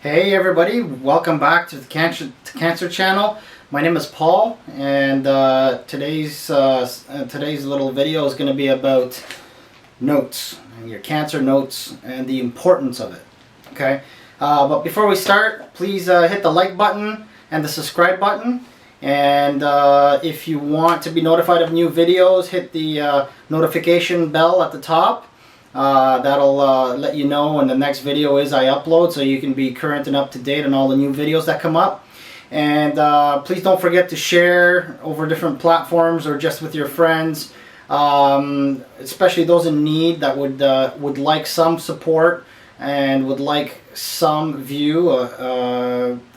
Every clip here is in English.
Hey everybody, welcome back to the Cancer Channel. My name is Paul, and today's little video is going to be about notes, and your cancer notes, and the importance of it. Okay, but before we start, please hit the like button and the subscribe button. And if you want to be notified of new videos, hit the notification bell at the top. That'll let you know when the next video is I upload, so you can be current and up to date on all the new videos that come up. And please don't forget to share over different platforms or just with your friends, especially those in need that would like some support and would like some view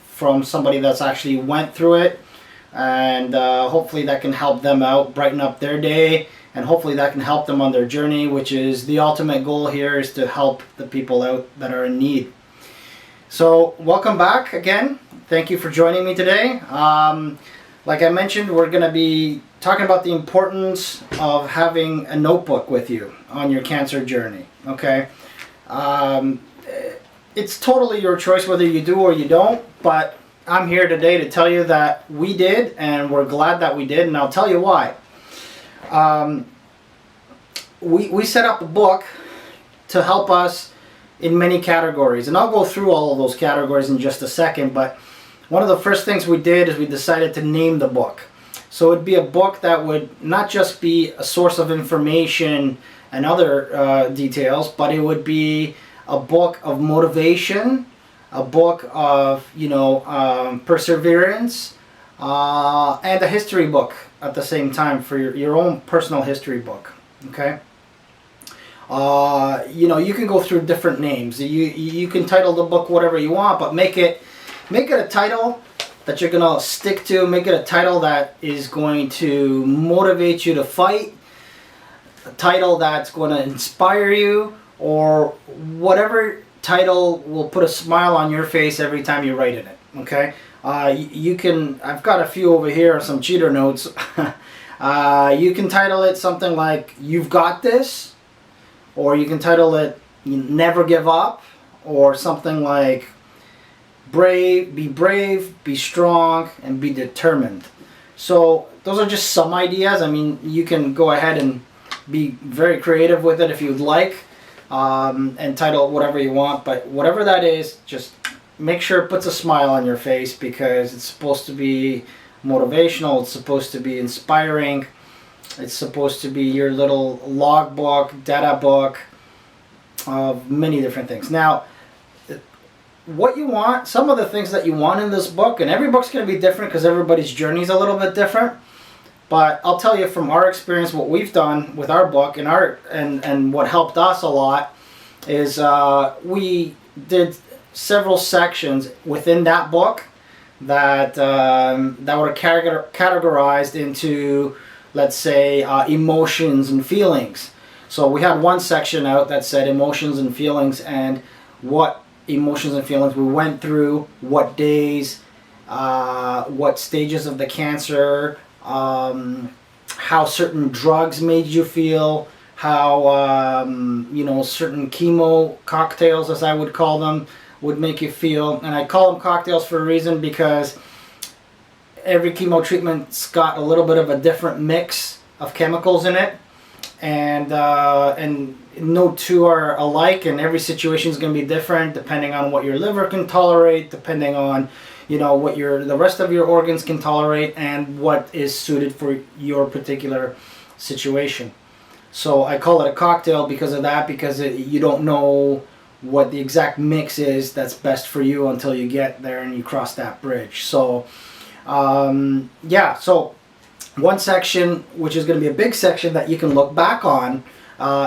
from somebody that's actually went through it. And hopefully that can help them out, brighten up their day, and hopefully that can help them on their journey, which is the ultimate goal here, is to help the people out that are in need. So welcome back again. Thank you for joining me today. Like I mentioned, we're going to be talking about the importance of having a notebook with you on your cancer journey. Okay, it's totally your choice whether you do or you don't, but I'm here today to tell you that we did, and we're glad that we did, and I'll tell you why. We set up a book to help us in many categories, and I'll go through all of those categories in just a second. But one of the first things we did is we decided to name the book. So it'd be a book that would not just be a source of information and other details, but it would be a book of motivation, a book of perseverance, and a history book at the same time, for your own personal history book. Okay. You can go through different names. You can title the book whatever you want, but make it a title that you're gonna stick to. Make it a title that is going to motivate you to fight. A title that's going to inspire you, or whatever title will put a smile on your face every time you write in it. Okay. You can. I've got a few over here, some cheater notes. You can title it something like "You've Got This," or you can title it "Never Give Up," or something like be brave, be strong, and be determined." So those are just some ideas. I mean, you can go ahead and be very creative with it if you'd like, and title it whatever you want. But whatever that is, just make sure it puts a smile on your face, because it's supposed to be motivational, it's supposed to be inspiring, it's supposed to be your little logbook, data book of many different things. Now, what you want, some of the things that you want in this book, and every book's going to be different because everybody's journey is a little bit different, but I'll tell you from our experience what we've done with our book, and what helped us a lot is we did several sections within that book that were categorized into, let's say, emotions and feelings. So we had one section out that said emotions and feelings, and what emotions and feelings we went through, what days, what stages of the cancer, how certain drugs made you feel, how certain chemo cocktails, as I would call them, would make you feel. And I call them cocktails for a reason, because every chemo treatment's got a little bit of a different mix of chemicals in it, and no two are alike, and every situation is going to be different depending on what your liver can tolerate, depending on what the rest of your organs can tolerate, and what is suited for your particular situation. So I call it a cocktail because of that, because you don't know what the exact mix is that's best for you until you get there and you cross that bridge. So so one section, which is going to be a big section that you can look back on,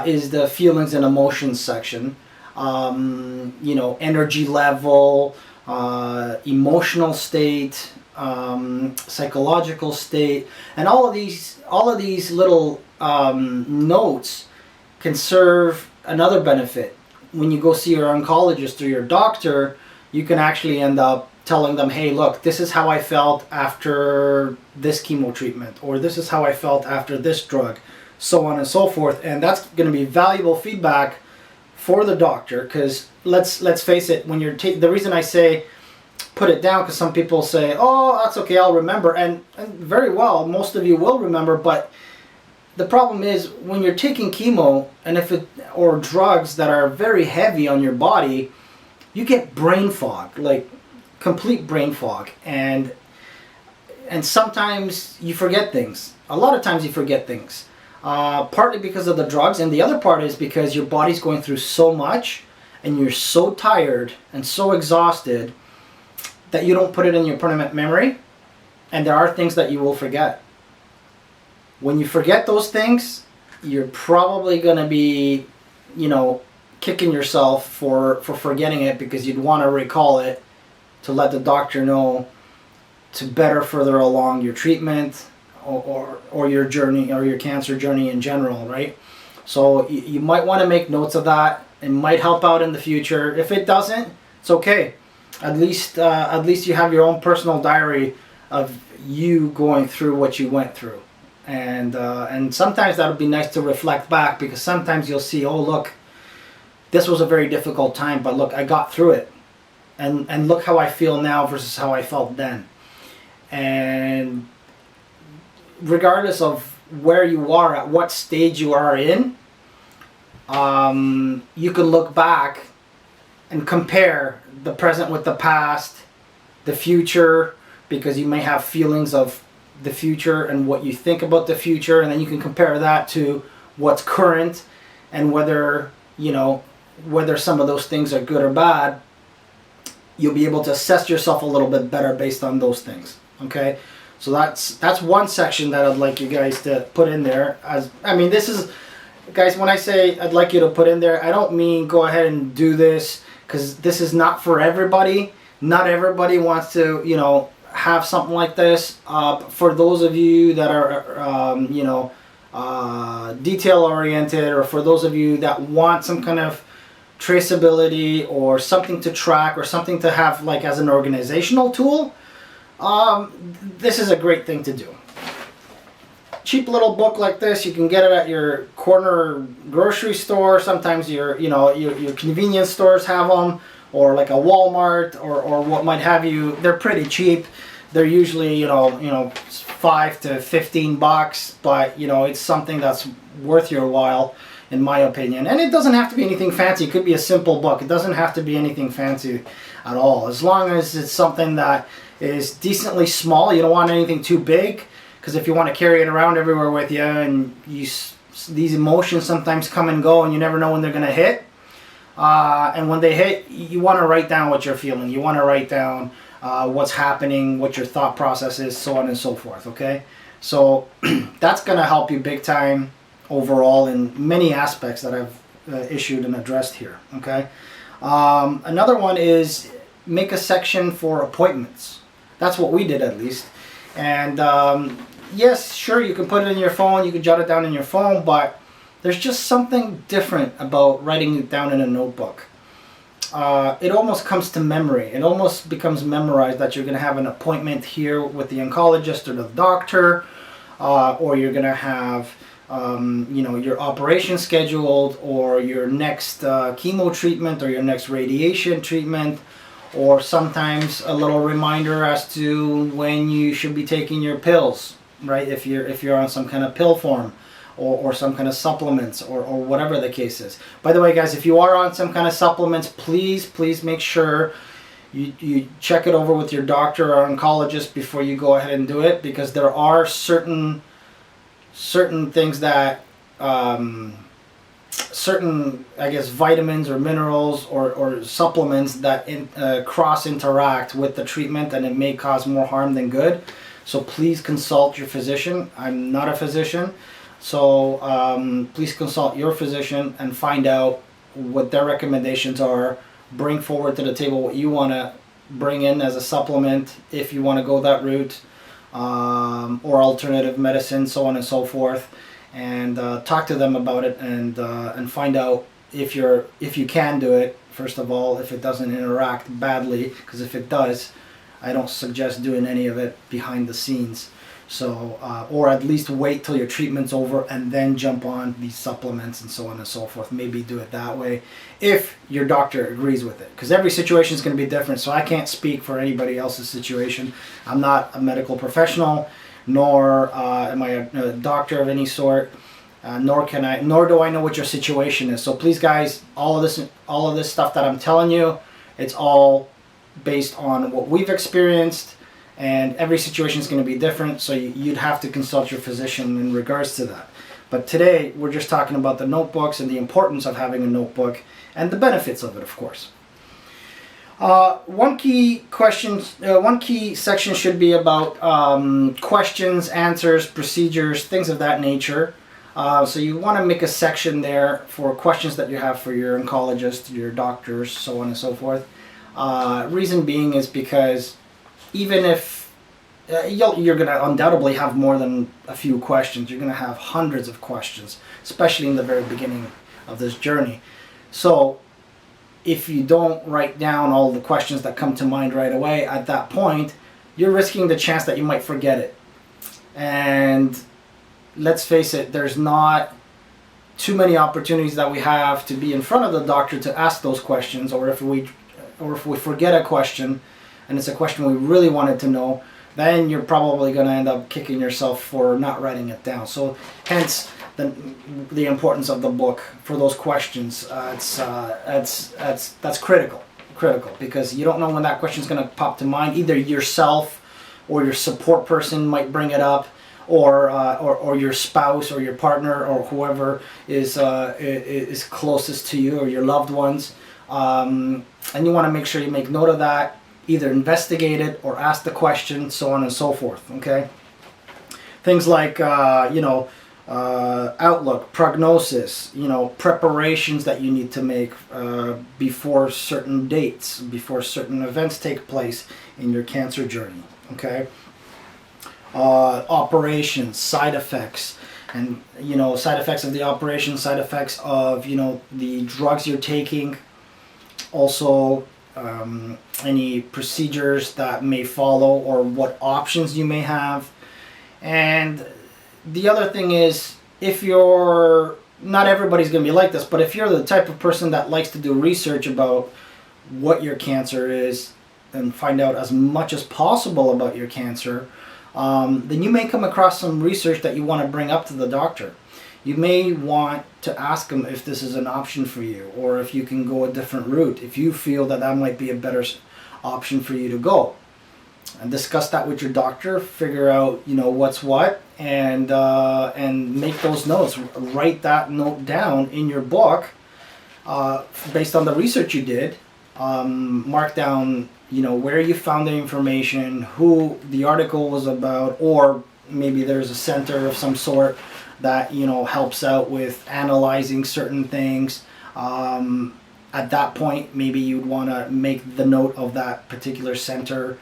is the feelings and emotions section. Energy level, emotional state, psychological state, and all of these little notes can serve another benefit. When you go see your oncologist or your doctor, you can actually end up telling them, hey, look, this is how I felt after this chemo treatment, or this is how I felt after this drug, so on and so forth. And that's going to be valuable feedback for the doctor, because let's face it. When you're the reason I say put it down, because some people say, oh, that's okay, I'll remember, and very well, most of you will remember, but the problem is when you're taking chemo and or drugs that are very heavy on your body, you get brain fog, like complete brain fog, and sometimes you forget things. A lot of times you forget things, partly because of the drugs, and the other part is because your body's going through so much, and you're so tired and so exhausted that you don't put it in your permanent memory, and there are things that you will forget. When you forget those things, you're probably going to be, kicking yourself for forgetting it, because you'd want to recall it to let the doctor know to better further along your treatment or your journey, or your cancer journey in general, right? So you might want to make notes of that. It might help out in the future. If it doesn't, it's okay. At least you have your own personal diary of you going through what you went through, and sometimes that would be nice to reflect back, because sometimes you'll see, oh look, this was a very difficult time, but look, I got through it, and look how I feel now versus how I felt then. And regardless of where you are, at what stage you are in, you can look back and compare the present with the past, the future, because you may have feelings of the future and what you think about the future, and then you can compare that to what's current, and whether some of those things are good or bad. You'll be able to assess yourself a little bit better based on those things. Okay, so that's one section that I'd like you guys to put in there. This is, guys, when I say I'd like you to put in there, I don't mean go ahead and do this, because this is not for everybody. Not everybody wants to, have something like this. For those of you that are, detail oriented, or for those of you that want some kind of traceability or something to track or something to have like as an organizational tool, this is a great thing to do. Cheap little book like this, you can get it at your corner grocery store. Sometimes your convenience stores have them, or like a Walmart or what might have you. They're pretty cheap. They're usually $5 to $15, but it's something that's worth your while, in my opinion. And it doesn't have to be anything fancy. It could be a simple book. It doesn't have to be anything fancy at all. As long as it's something that is decently small. You don't want anything too big, because if you want to carry it around everywhere with you, and these emotions sometimes come and go, and you never know when they're going to hit. And when they hit, you want to write down what you're feeling. You want to write down what's happening, what your thought process is, so on and so forth. Okay, so that's going to help you big time overall in many aspects that I've issued and addressed here. Okay, another one is make a section for appointments. That's what we did, at least. And yes, sure, you can put it in your phone, you can jot it down in your phone, but there's just something different about writing it down in a notebook. It almost comes to memory. It almost becomes memorized that you're going to have an appointment here with the oncologist or the doctor, or you're going to have your operation scheduled, or your next chemo treatment, or your next radiation treatment, or sometimes a little reminder as to when you should be taking your pills, right? If you're on some kind of pill form, or some kind of supplements, or whatever the case is. By the way, guys, if you are on some kind of supplements, please make sure you check it over with your doctor or oncologist before you go ahead and do it, because there are certain things that certain, I guess, vitamins or minerals or supplements that cross interact with the treatment, and it may cause more harm than good. So please consult your physician. I'm not a physician, so please consult your physician and find out what their recommendations are. Bring forward to the table what you want to bring in as a supplement, if you want to go that route, or alternative medicine, so on and so forth. And talk to them about it, and find out if you can do it, first of all, if it doesn't interact badly, because if it does, I don't suggest doing any of it behind the scenes. So, or at least wait till your treatment's over and then jump on these supplements and so on and so forth. Maybe do it that way if your doctor agrees with it. Because every situation is going to be different, so I can't speak for anybody else's situation. I'm not a medical professional, nor am I a doctor of any sort. Nor do I know what your situation is. So please, guys, all of this stuff that I'm telling you, it's all based on what we've experienced. And every situation is going to be different, so you'd have to consult your physician in regards to that. But today, we're just talking about the notebooks and the importance of having a notebook and the benefits of it, of course. One key section should be about questions, answers, procedures, things of that nature. So you want to make a section there for questions that you have for your oncologist, your doctors, so on and so forth. Reason being is because even if you're going to undoubtedly have more than a few questions, you're going to have hundreds of questions, especially in the very beginning of this journey. So if you don't write down all the questions that come to mind right away, at that point, you're risking the chance that you might forget it. And let's face it, there's not too many opportunities that we have to be in front of the doctor to ask those questions, or if we forget a question, and it's a question we really wanted to know, then you're probably going to end up kicking yourself for not writing it down. So hence the importance of the book for those questions. That's critical, because you don't know when that question is going to pop to mind. Either yourself or your support person might bring it up, or your spouse or your partner or whoever is closest to you, or your loved ones. And you want to make sure you make note of that. Either investigate it or ask the question, so on and so forth. Okay, things like outlook, prognosis, preparations that you need to make before certain dates, before certain events take place in your cancer journey. Okay, operations, side effects, and side effects of the operation, side effects of the drugs you're taking. Also, any procedures that may follow, or what options you may have. And the other thing is, not everybody's going to be like this, but if you're the type of person that likes to do research about what your cancer is and find out as much as possible about your cancer, then you may come across some research that you want to bring up to the doctor. You may want to ask them if this is an option for you, or if you can go a different route, if you feel that might be a better option for you to go. And discuss that with your doctor, figure out what's what, and make those notes. Write that note down in your book based on the research you did. Mark down where you found the information, who the article was about, or maybe there's a center of some sort that helps out with analyzing certain things. At that point, maybe you'd want to make the note of that particular center,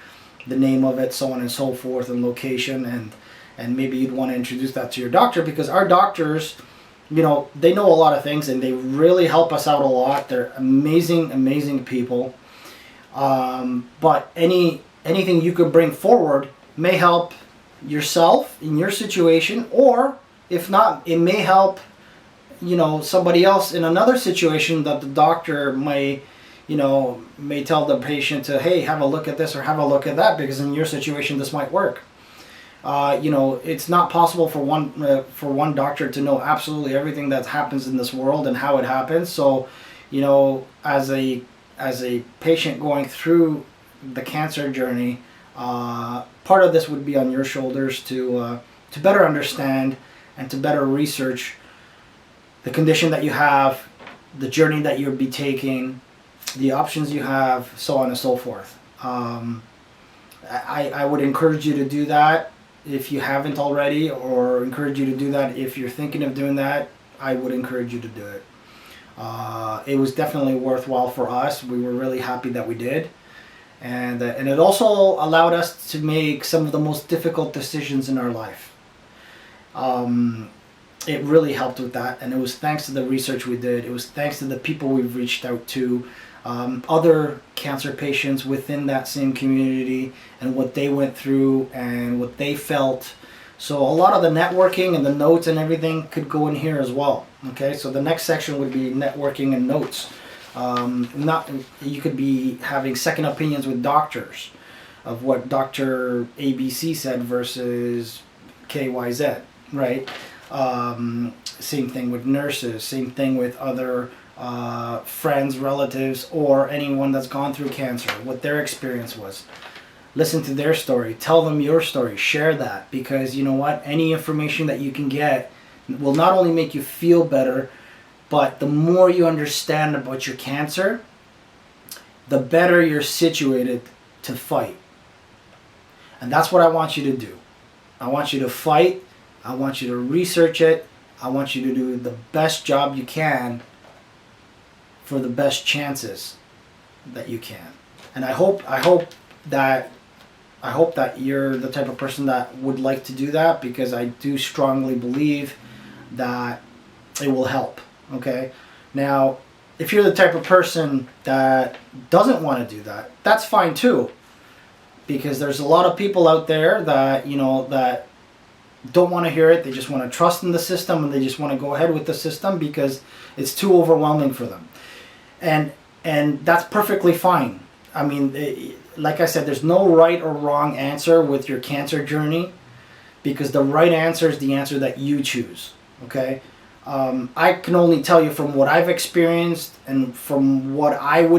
the name of it, so on and so forth, and location, and maybe you'd want to introduce that to your doctor, because our doctors, they know a lot of things, and they really help us out a lot. They're amazing people. But anything you could bring forward may help yourself in your situation, or if not, it may help somebody else in another situation that the doctor may tell the patient to, hey, have a look at this or have a look at that, because in your situation this might work. It's not possible for one doctor to know absolutely everything that happens in this world and how it happens. So as a patient going through the cancer journey, part of this would be on your shoulders to better understand and to better research the condition that you have, the journey that you'll be taking, the options you have, so on and so forth. I would encourage you to do that if you haven't already, or encourage you to do that if you're thinking of doing that. I would encourage you to do it. It was definitely worthwhile for us. We were really happy that we did. And it also allowed us to make some of the most difficult decisions in our life. It really helped with that, and it was thanks to the research we did. It was thanks to the people we've reached out to, other cancer patients within that same community and what they went through and what they felt. So a lot of the networking and the notes and everything could go in here as well. Okay, so the next section would be networking and notes. You could be having second opinions with doctors of what Dr. ABC said versus KYZ, right? Same thing with nurses, same thing with other friends, relatives, or anyone that's gone through cancer, what their experience was. Listen to their story, tell them your story, share that, because you know what? Any information that you can get will not only make you feel better, but the more you understand about your cancer, the better you're situated to fight. And that's what I want you to do. I want you to fight. I want you to research it. I want you to do the best job you can for the best chances that you can. And I hope that you're the type of person that would like to do that, because I do strongly believe that it will help. Okay? Now, if you're the type of person that doesn't want to do that, that's fine too. Because there's a lot of people out there that, that don't want to hear it. They just want to trust in the system, and they just want to go ahead with the system because it's too overwhelming for them. And that's perfectly fine. I mean, like I said, there's no right or wrong answer with your cancer journey, because the right answer is the answer that you choose. Okay? I can only tell you from what I've experienced and from what I would